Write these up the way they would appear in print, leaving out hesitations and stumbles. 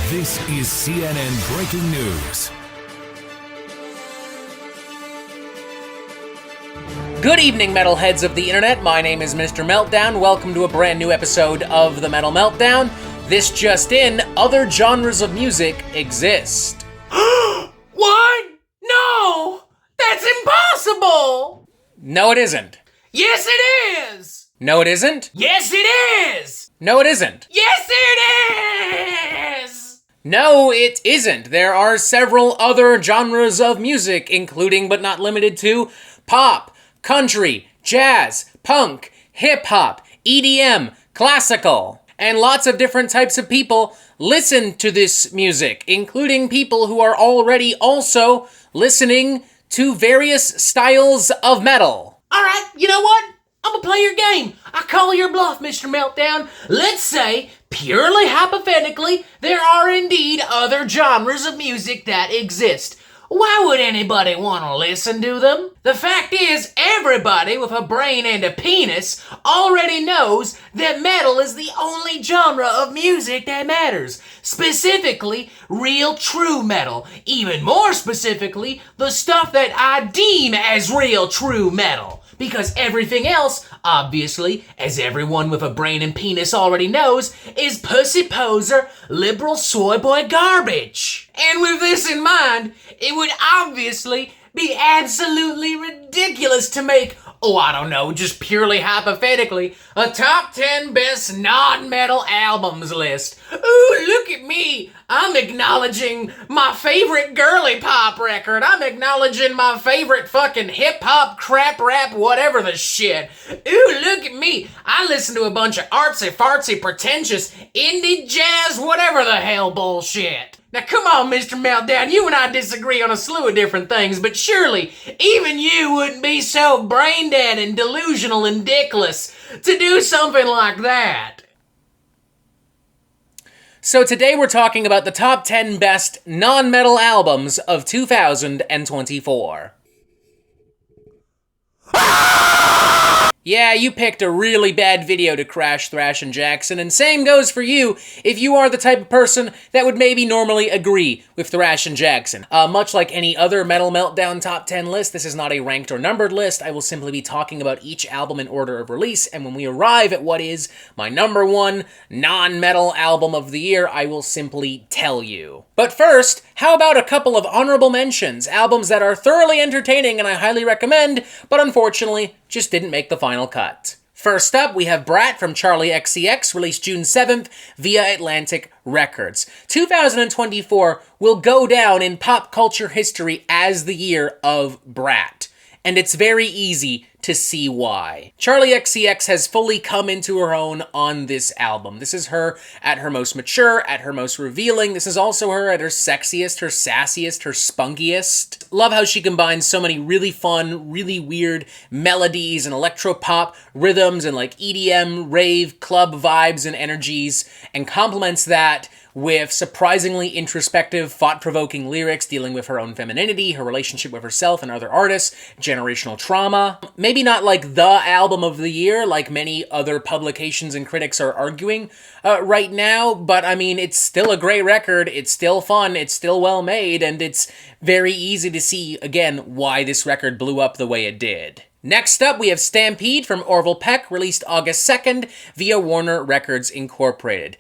This is CNN Breaking News. Good evening, metalheads of the internet. My name is Mr. Meltdown. Welcome to a brand new episode of the Metal Meltdown. This just in, other genres of music exist. What? No! That's impossible! No, it isn't. Yes, it is! No, it isn't. Yes, it is! No, it isn't. Yes, it is! No, it isn't. There are several other genres of music, including but not limited to pop, country, jazz, punk, hip-hop, EDM, classical. And lots of different types of people listen to this music, including people who are already also listening to various styles of metal. Alright, you know what? I'm gonna play your game. I call your bluff, Mr. Meltdown. Let's say, purely hypothetically, there are indeed other genres of music that exist. Why would anybody want to listen to them? The fact is, everybody with a brain and a penis already knows that metal is the only genre of music that matters. Specifically, real true metal. Even more specifically, the stuff that I deem as real true metal. Because everything else, obviously, as everyone with a brain and penis already knows, is pussy poser, liberal soy boy garbage. And with this in mind, it would obviously be absolutely ridiculous to make, just purely hypothetically, a top 10 best non-metal albums list. Ooh, look at me. I'm acknowledging my favorite girly pop record. I'm acknowledging my favorite fucking hip-hop, crap rap, whatever the shit. Ooh, look at me. I listen to a bunch of artsy-fartsy, pretentious, indie jazz, whatever the hell bullshit. Now come on, Mr. Meltdown, you and I disagree on a slew of different things, but surely even you wouldn't be so brain-dead and delusional and dickless to do something like that. So today we're talking about the top 10 best non-metal albums of 2024. Yeah, you picked a really bad video to crash Thrashin' Jackson, and same goes for you if you are the type of person that would maybe normally agree with Thrashin' Jackson. Much like any other Metal Meltdown top 10 list, this is not a ranked or numbered list. I will simply be talking about each album in order of release, and when we arrive at what is my number one non-metal album of the year, I will simply tell you. But first, how about a couple of honorable mentions, albums that are thoroughly entertaining and I highly recommend, but unfortunately just didn't make the final cut. First up, we have Brat from Charlie XCX, released June 7th via Atlantic Records. 2024 will go down in pop culture history as the year of Brat, and it's very easy to see why. Charlie XCX has fully come into her own on this album. This is her at her most mature, at her most revealing. This is also her at her sexiest, her sassiest, her spunkiest. Love how she combines so many really fun, really weird melodies and electro-pop rhythms and like EDM, rave, club vibes and energies, and complements that with surprisingly introspective, thought-provoking lyrics dealing with her own femininity, her relationship with herself and other artists, generational trauma. Maybe not like the album of the year, like many other publications and critics are arguing right now, but I mean, it's still a great record, it's still fun, it's still well made, and it's very easy to see, again, why this record blew up the way it did. Next up, we have Stampede from Orville Peck, released August 2nd via Warner Records Incorporated.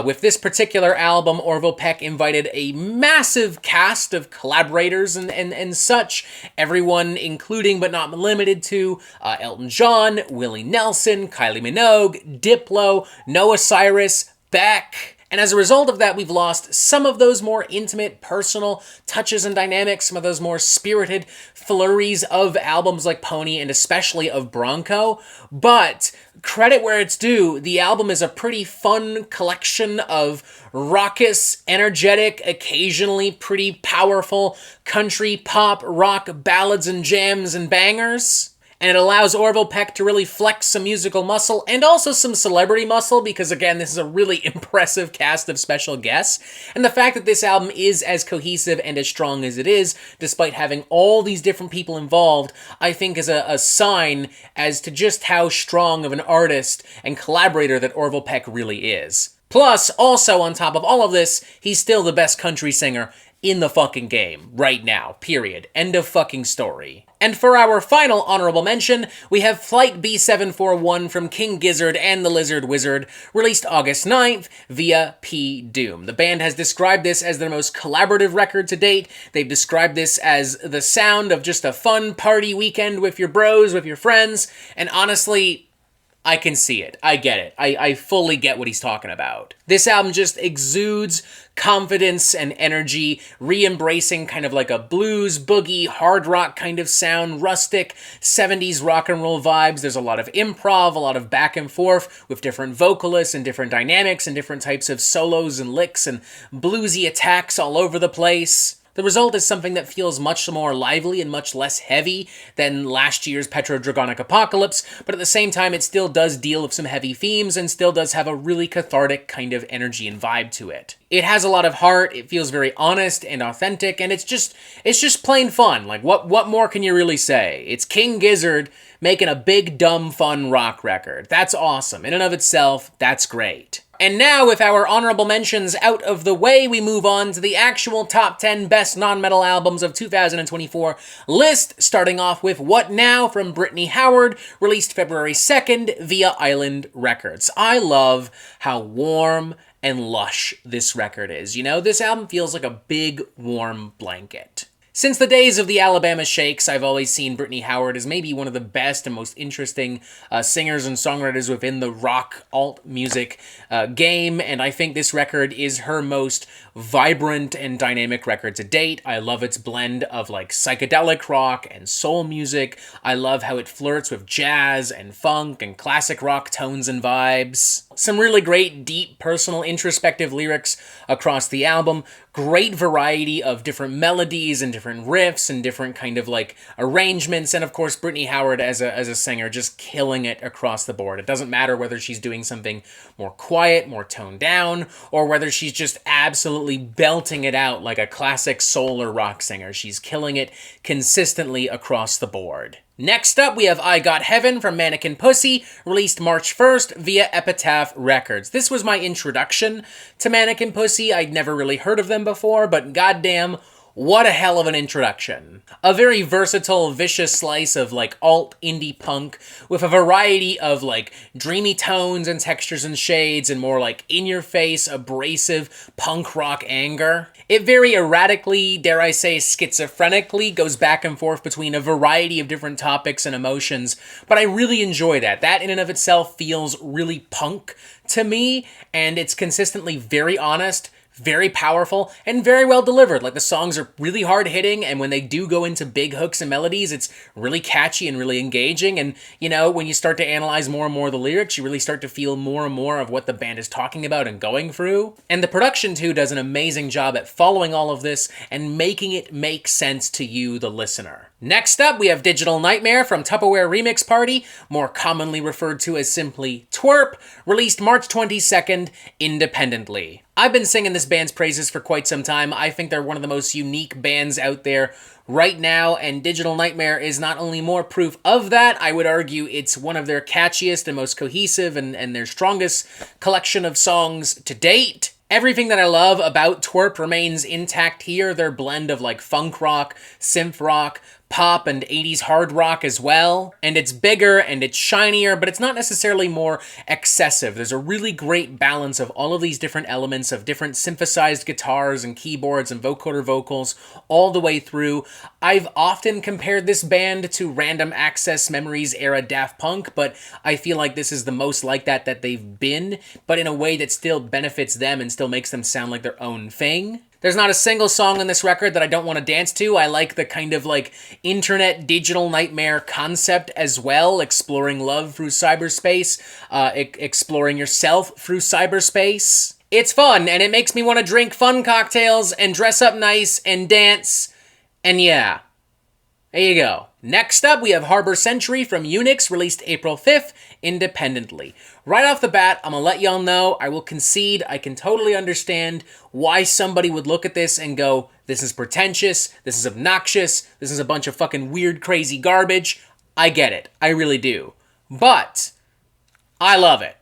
With this particular album, Orville Peck invited a massive cast of collaborators and such, everyone including but not limited to Elton John, Willie Nelson, Kylie Minogue, Diplo, Noah Cyrus, Beck. And as a result of that, we've lost some of those more intimate, personal touches and dynamics, some of those more spirited flurries of albums like Pony and especially of Bronco. But credit where it's due, the album is a pretty fun collection of raucous, energetic, occasionally pretty powerful country, pop, rock, ballads and jams and bangers. And it allows Orville Peck to really flex some musical muscle and also some celebrity muscle because, again, this is a really impressive cast of special guests. And the fact that this album is as cohesive and as strong as it is, despite having all these different people involved, I think is a sign as to just how strong of an artist and collaborator that Orville Peck really is. Plus, also on top of all of this, he's still the best country singer in the fucking game right now, period. End of fucking story. And for our final honorable mention, we have Flight B741 from King Gizzard and the Lizard Wizard, released August 9th via P-Doom. The band has described this as their most collaborative record to date. They've described this as the sound of just a fun party weekend with your bros, with your friends, and honestly, I can see it. I get it. I fully get what he's talking about. This album just exudes confidence and energy, re-embracing kind of like a blues, boogie, hard rock kind of sound, rustic, 70s rock and roll vibes. There's a lot of improv, a lot of back and forth with different vocalists and different dynamics and different types of solos and licks and bluesy attacks all over the place. The result is something that feels much more lively and much less heavy than last year's Petro-Dragonic Apocalypse, but at the same time it still does deal with some heavy themes and still does have a really cathartic kind of energy and vibe to it. It has a lot of heart, it feels very honest and authentic, and it's just plain fun. Like, what more can you really say? It's King Gizzard making a big, dumb, fun rock record. That's awesome. In and of itself, that's great. And now, with our honorable mentions out of the way, we move on to the actual top 10 best non-metal albums of 2024 list, starting off with What Now from Brittany Howard, released February 2nd via Island Records. I love how warm and lush this record is. You know, this album feels like a big, warm blanket. Since the days of the Alabama Shakes, I've always seen Brittany Howard as maybe one of the best and most interesting singers and songwriters within the rock alt music game, and I think this record is her most vibrant and dynamic record to date. I love its blend of like psychedelic rock and soul music. I love how it flirts with jazz and funk and classic rock tones and vibes. Some really great, deep, personal, introspective lyrics across the album. Great variety of different melodies and different riffs and different kind of like arrangements. And of course, Brittany Howard as a singer just killing it across the board. It doesn't matter whether she's doing something more quiet, more toned down, or whether she's just absolutely belting it out like a classic soul or rock singer. She's killing it consistently across the board. Next up, we have I Got Heaven from Mannequin Pussy, released March 1st via Epitaph Records. This was my introduction to Mannequin Pussy. I'd never really heard of them before, but goddamn, what a hell of an introduction. A very versatile, vicious slice of like alt indie punk with a variety of like dreamy tones and textures and shades and more like in-your-face, abrasive punk rock anger. It very erratically, dare I say schizophrenically, goes back and forth between a variety of different topics and emotions, but I really enjoy that. That in and of itself feels really punk to me, and it's consistently very honest, very powerful, and very well delivered. Like, the songs are really hard-hitting, and when they do go into big hooks and melodies, it's really catchy and really engaging, and, you know, when you start to analyze more and more of the lyrics, you really start to feel more and more of what the band is talking about and going through. And the production, too, does an amazing job at following all of this and making it make sense to you, the listener. Next up, we have Digital Nightmare from Tupperware Remix Party, more commonly referred to as simply Twerp, released March 22nd independently. I've been singing this band's praises for quite some time. I think they're one of the most unique bands out there right now, and Digital Nightmare is not only more proof of that, I would argue it's one of their catchiest and most cohesive and their strongest collection of songs to date. Everything that I love about Twerp remains intact here. Their blend of like funk rock, synth rock, pop, and 80s hard rock as well. And it's bigger and it's shinier, but it's not necessarily more excessive. There's a really great balance of all of these different elements of different synthesized guitars and keyboards and vocoder vocals all the way through. I've often compared this band to Random Access Memories era Daft Punk, but I feel like this is the most like that they've been, but in a way that still benefits them and still makes them sound like their own thing. There's not a single song on this record that I don't want to dance to. I like the kind of like internet digital nightmare concept as well, exploring love through cyberspace, exploring yourself through cyberspace. It's fun, and it makes me want to drink fun cocktails and dress up nice and dance, and yeah. There you go. Next up, we have Harbor Century from Unix, released April 5th, independently. Right off the bat, I'm gonna let y'all know, I will concede, I can totally understand why somebody would look at this and go, this is pretentious, this is obnoxious, this is a bunch of fucking weird, crazy garbage. I get it. I really do. But I love it.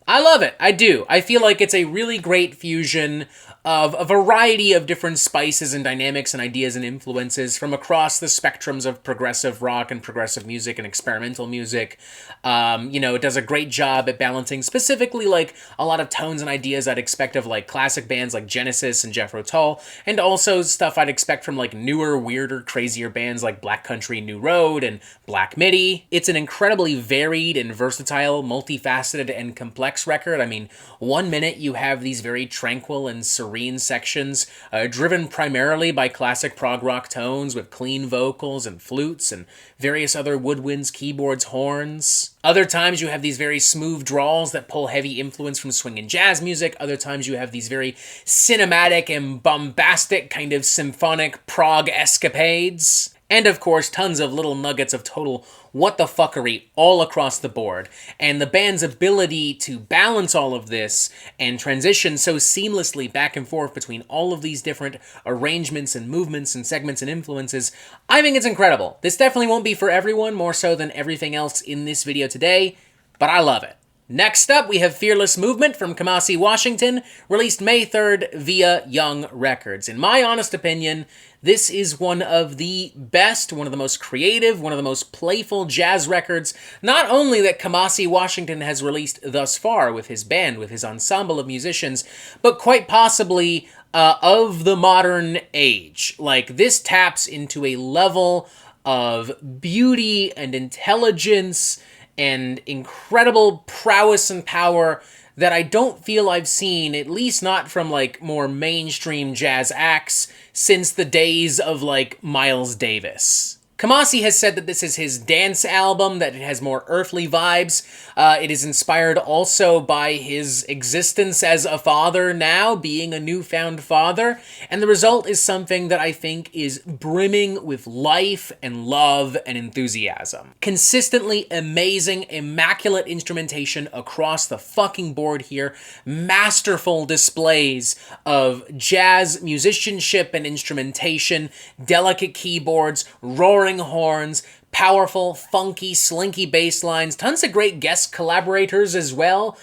I love it. I do. I feel like it's a really great fusion of a variety of different spices and dynamics and ideas and influences from across the spectrums of progressive rock and progressive music and experimental music. It does a great job at balancing specifically like a lot of tones and ideas I'd expect of like classic bands like Genesis and Jethro Tull, and also stuff I'd expect from like newer, weirder, crazier bands like Black Country, New Road, and Black Midi. It's an incredibly varied and versatile, multifaceted, and complex record. I mean, 1 minute you have these very tranquil and serene sections, driven primarily by classic prog rock tones with clean vocals and flutes and various other woodwinds, keyboards, horns. Other times you have these very smooth drawls that pull heavy influence from swing and jazz music. Other times you have these very cinematic and bombastic kind of symphonic prog escapades. And of course, tons of little nuggets of total what the fuckery all across the board. And the band's ability to balance all of this and transition so seamlessly back and forth between all of these different arrangements and movements and segments and influences, I think it's incredible. This definitely won't be for everyone, more so than everything else in this video today, but I love it. Next up, we have Fearless Movement from Kamasi, Washington, released May 3rd via Young Records. In my honest opinion, this is one of the best, one of the most creative, one of the most playful jazz records, not only that Kamasi, Washington has released thus far with his band, with his ensemble of musicians, but quite possibly of the modern age. Like, this taps into a level of beauty and intelligence and incredible prowess and power that I don't feel I've seen, at least not from, like, more mainstream jazz acts, since the days of, like, Miles Davis. Kamasi has said that this is his dance album, that it has more earthly vibes. It is inspired also by his existence as a father now, being a newfound father, and the result is something that I think is brimming with life and love and enthusiasm. Consistently amazing, immaculate instrumentation across the fucking board here, masterful displays of jazz musicianship and instrumentation, delicate keyboards, roaring horns, powerful, funky, slinky bass lines, tons of great guest collaborators as well,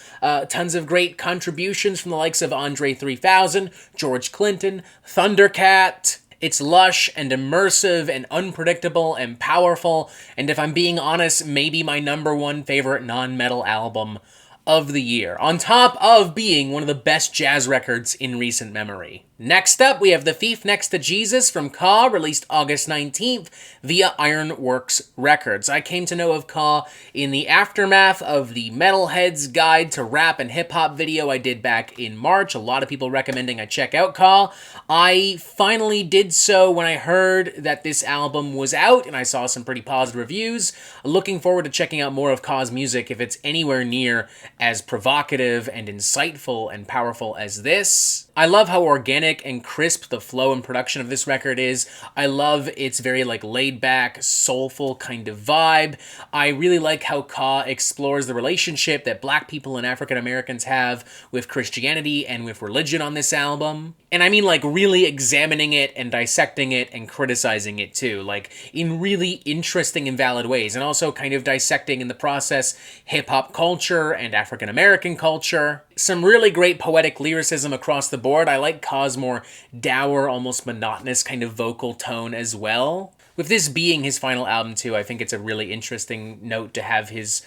tons of great contributions from the likes of Andre 3000, George Clinton, Thundercat. It's lush and immersive and unpredictable and powerful, and if I'm being honest, maybe my #1 favorite non-metal album of the year, on top of being one of the best jazz records in recent memory. Next up, we have The Thief Next to Jesus from Ka, released August 19th via Ironworks Records. I came to know of Ka in the aftermath of the Metalhead's Guide to Rap and Hip Hop video I did back in March. A lot of people recommending I check out Ka. I finally did so when I heard that this album was out, and I saw some pretty positive reviews. Looking forward to checking out more of Ka's music if it's anywhere near as provocative and insightful and powerful as this. I love how organic and crisp the flow and production of this record is. I love its very like laid back, soulful kind of vibe. I really like how Ka explores the relationship that Black people and African Americans have with Christianity and with religion on this album. And I mean like really examining it and dissecting it and criticizing it too, like in really interesting and valid ways, and also kind of dissecting in the process hip-hop culture and African American culture. Some really great poetic lyricism across the board. I like Ka's more dour, almost monotonous kind of vocal tone as well. With this being his final album too, I think it's a really interesting note to have his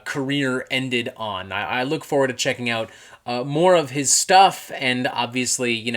career ended on. I look forward to checking out more of his stuff, and obviously,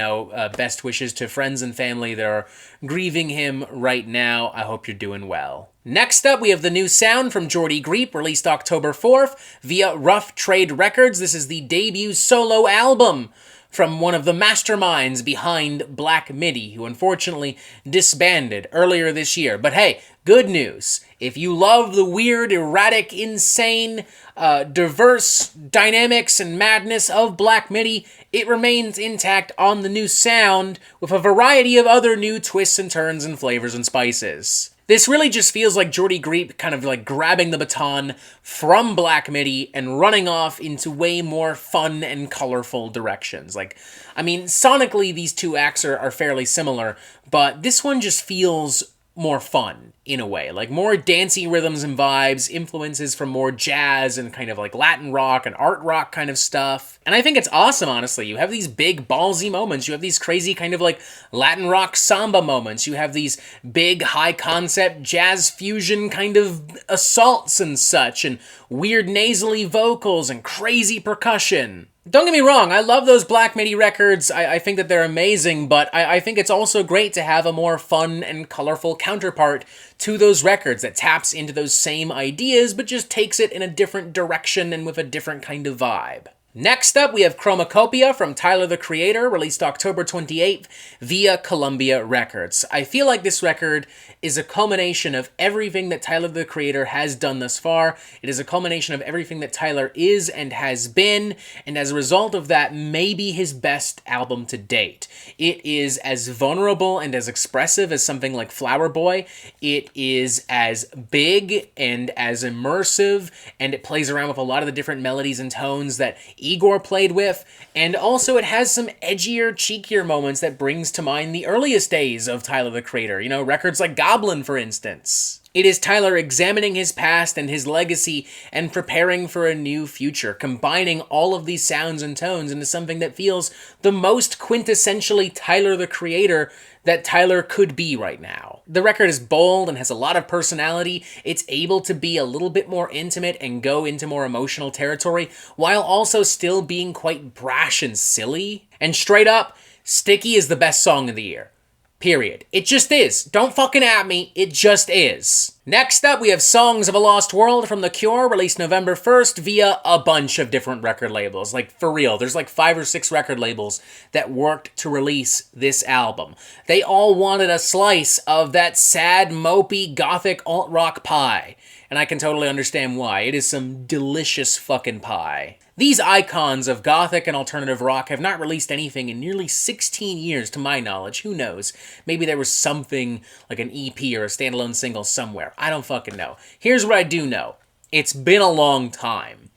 best wishes to friends and family that are grieving him right now. I hope you're doing well. Next up, we have the new sound from Jordy Greep, released October 4th via Rough Trade Records. This is the debut solo album from one of the masterminds behind Black Midi, who unfortunately disbanded earlier this year. But hey, good news. If you love the weird, erratic, insane, diverse dynamics and madness of Black Midi, it remains intact on the new sound with a variety of other new twists and turns and flavors and spices. This really just feels like Jordy Greep kind of like grabbing the baton from Black Midi and running off into way more fun and colorful directions. Like, I mean, sonically these two acts are fairly similar, but this one just feels more fun in a way, like more dancey rhythms and vibes, influences from more jazz and kind of like Latin rock and art rock kind of stuff. And I think it's awesome, honestly. You have these big ballsy moments. You have these crazy kind of like Latin rock samba moments. You have these big high concept jazz fusion kind of assaults and such, and weird nasally vocals and crazy percussion. Don't get me wrong, I love those Black MIDI records, I think that they're amazing, but I think it's also great to have a more fun and colorful counterpart to those records that taps into those same ideas, but just takes it in a different direction and with a different kind of vibe. Next up, we have Chromacopia from Tyler, the Creator, released October 28th via Columbia Records. I feel like this record is a culmination of everything that Tyler, the Creator has done thus far. It is a culmination of everything that Tyler is and has been, and as a result of that, maybe his best album to date. It is as vulnerable and as expressive as something like Flower Boy. It is as big and as immersive, and it plays around with a lot of the different melodies and tones that Igor played with, and also it has some edgier, cheekier moments that brings to mind the earliest days of Tyler, the Creator. You know, records like Goblin, for instance. It is Tyler examining his past and his legacy and preparing for a new future, combining all of these sounds and tones into something that feels the most quintessentially Tyler, the Creator that Tyler could be right now. The record is bold and has a lot of personality. It's able to be a little bit more intimate and go into more emotional territory, while also still being quite brash and silly. And straight up, Sticky is the best song of the year. Period. It just is. Don't fucking at me. It just is. Next up, we have Songs of a Lost World from The Cure, released November 1st via a bunch of different record labels. Like, for real, there's like 5 or 6 record labels that worked to release this album. They all wanted a slice of that sad, mopey, gothic alt-rock pie. And I can totally understand why. It is some delicious fucking pie. These icons of gothic and alternative rock have not released anything in nearly 16 years, to my knowledge. Who knows? Maybe there was something like an EP or a standalone single somewhere. I don't fucking know. Here's what I do know. It's been a long time.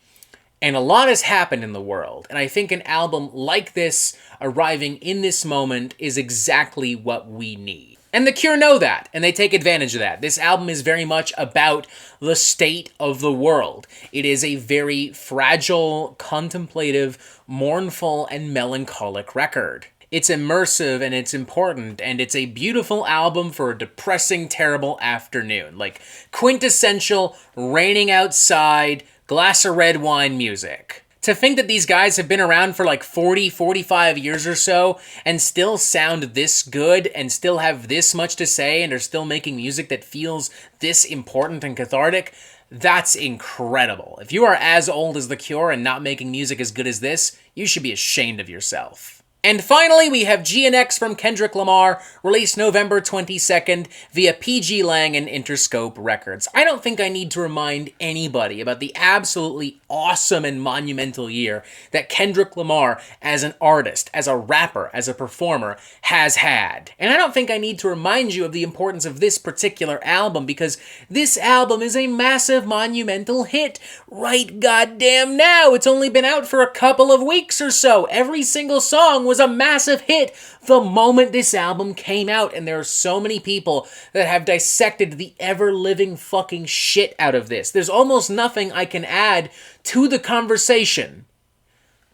And a lot has happened in the world. And I think an album like this, arriving in this moment, is exactly what we need. And The Cure know that, and they take advantage of that. This album is very much about the state of the world. It is a very fragile, contemplative, mournful, and melancholic record. It's immersive, and it's important, and it's a beautiful album for a depressing, terrible afternoon. Like, quintessential, raining outside, glass of red wine music. To think that these guys have been around for like 40, 45 years or so and still sound this good and still have this much to say and are still making music that feels this important and cathartic, that's incredible. If you are as old as The Cure and not making music as good as this, you should be ashamed of yourself. And finally, we have GNX from Kendrick Lamar, released November 22nd via PG Lang and Interscope Records. I don't think I need to remind anybody about the absolutely awesome and monumental year that Kendrick Lamar, as an artist, as a rapper, as a performer, has had. And I don't think I need to remind you of the importance of this particular album, because this album is a massive, monumental hit right goddamn now. It's only been out for a couple of weeks or so. Every single song was a massive hit the moment this album came out, and there are so many people that have dissected the ever-living fucking shit out of this. There's almost nothing I can add to the conversation,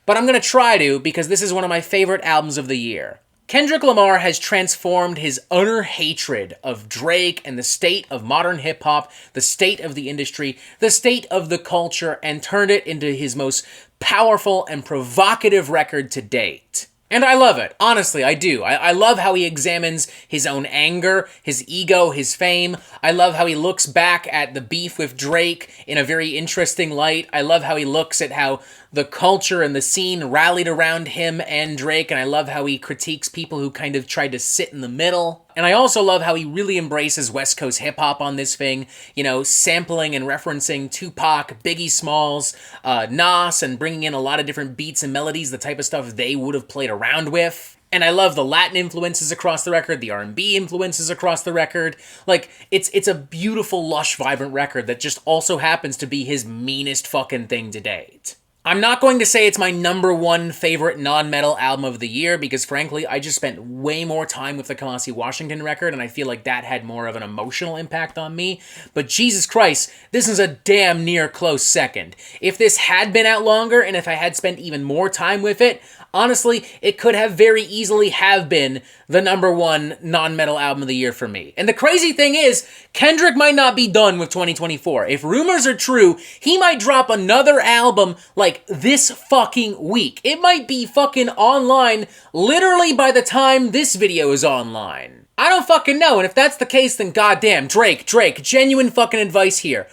but I'm gonna try to, because this is one of my favorite albums of the year. Kendrick Lamar has transformed his utter hatred of Drake and the state of modern hip-hop, the state of the industry, the state of the culture, and turned it into his most powerful and provocative record to date. And I love it. Honestly, I do. I love how he examines his own anger, his ego, his fame. I love how he looks back at the beef with Drake in a very interesting light. I love how he looks at how the culture and the scene rallied around him and Drake, and I love how he critiques people who kind of tried to sit in the middle. And I also love how he really embraces West Coast hip-hop on this thing, you know, sampling and referencing Tupac, Biggie Smalls, Nas, and bringing in a lot of different beats and melodies, the type of stuff they would have played around with. And I love the Latin influences across the record, the R&B influences across the record. Like, it's a beautiful, lush, vibrant record that just also happens to be his meanest fucking thing to date. I'm not going to say it's my #1 favorite non-metal album of the year, because frankly, I just spent way more time with the Kamasi Washington record, and I feel like that had more of an emotional impact on me. But Jesus Christ, this is a damn near close second. If this had been out longer, and if I had spent even more time with it, honestly, it could have very easily have been the #1 non-metal album of the year for me. And the crazy thing is, Kendrick might not be done with 2024. If rumors are true, he might drop another album like this fucking week. It might be fucking online literally by the time this video is online. I don't fucking know, and if that's the case, then goddamn, Drake, genuine fucking advice here.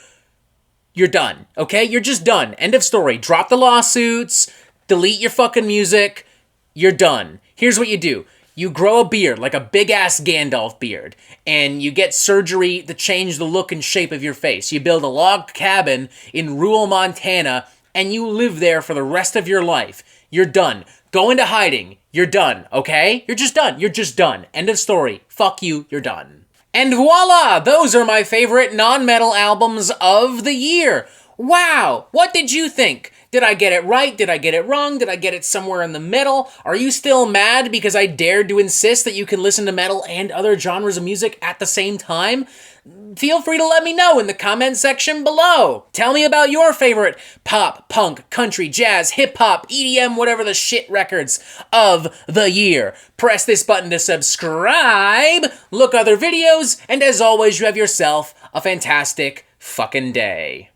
You're done, okay? You're just done. End of story. Drop the lawsuits, delete your fucking music, you're done. Here's what you do. You grow a beard, like a big-ass Gandalf beard, and you get surgery to change the look and shape of your face. You build a log cabin in rural Montana, and you live there for the rest of your life. You're done. Go into hiding. You're done, okay? You're just done. You're just done. End of story. Fuck you, you're done. And voila! Those are my favorite non-metal albums of the year. Wow! What did you think? Did I get it right? Did I get it wrong? Did I get it somewhere in the middle? Are you still mad because I dared to insist that you can listen to metal and other genres of music at the same time? Feel free to let me know in the comment section below. Tell me about your favorite pop, punk, country, jazz, hip-hop, EDM, whatever the shit records of the year. Press this button to subscribe, look other videos, and as always, you have yourself a fantastic fucking day.